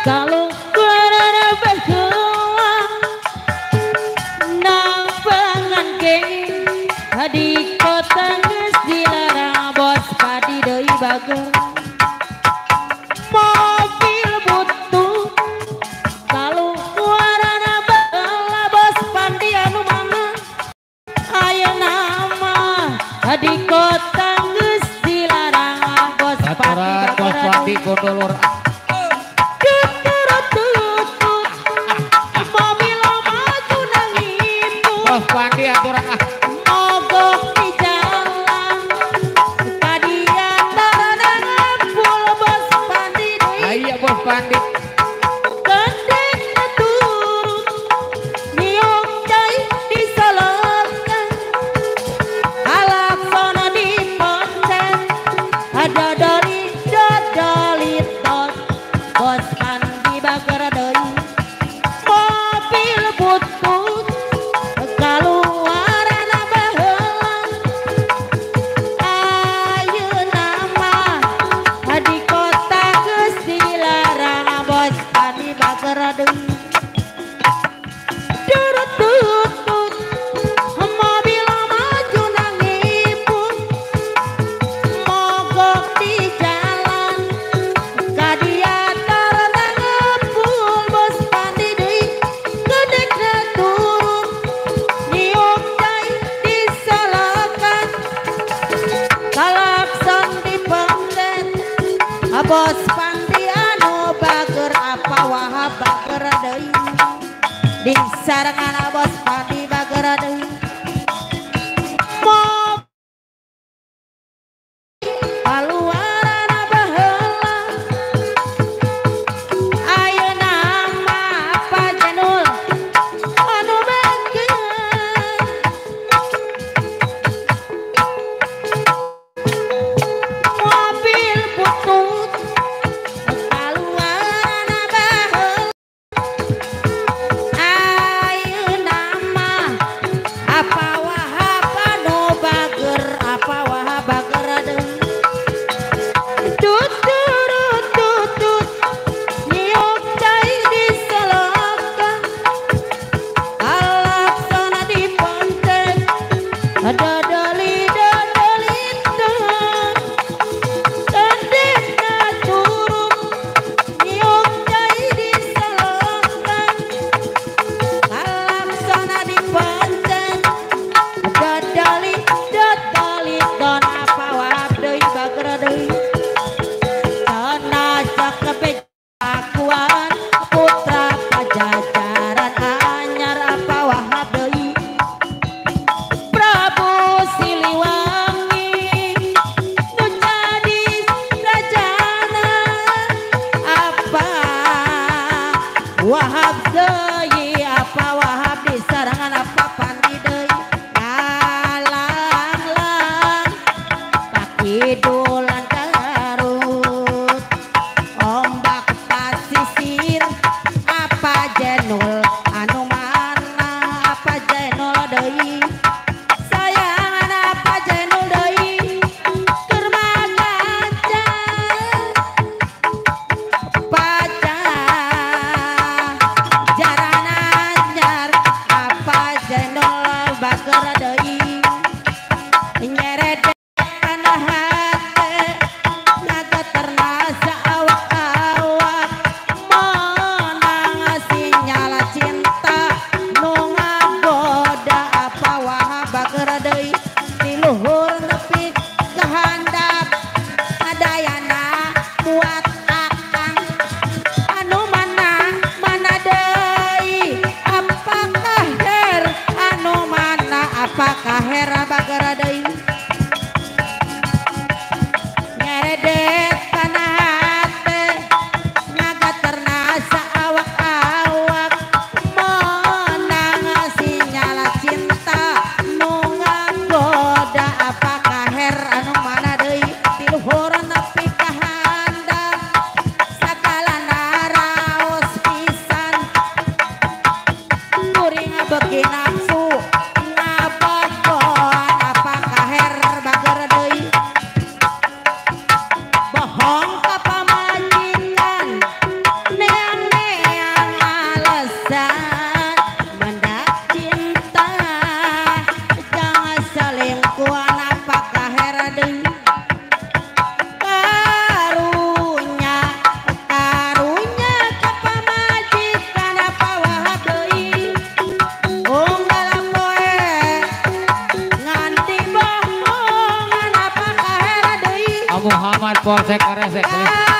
kalau kuarana berdoa nampangan geng di kota geus dilarang bos padi deui bager mobil butut kalau kuarana bala bos padi anu mana aya nama di kota geus dilarang bos padi Kondolor Bos Pandi aturan mogok di jalan kadian tarangan full bos Pandi deui iya Bos Pandi gendeng turun niung cai disolokan alaksana diponcen ada doli tot bos Pandi bager deui mobil butut kaluaran baheula ayeuna mah di kota geus dilarang bos Pandi bager deui durut tutut mobil maju nangipun mogok di jalan kadia taranang full bos Pandi deui gedegna turun niung cai disolokan kalakson dipenggen bos Pandi anu bager apa wahab bager deui di sarangan bos Pandi bager deui kaluaran baheula ayeuna mah apa janul anu bageun mobil butut kaluaran baheula ayeuna mah apa wahab anu bager apa wahab bager deui tutut tutut niung cai disolokan alaksana diponcen dodoli gendengna turun niung cai disolokan alaksana diponcen dodoli don apa wahab deui bager deui tanah cakep akuan putra pajajaran anyar apa wahab deui Prabu Siliwangi nu jadi rajana apa wahab deui apa wahab disarangan apa Pandi deui ngalang-lang kaki dolan garut ombak pasir Polsek Resek.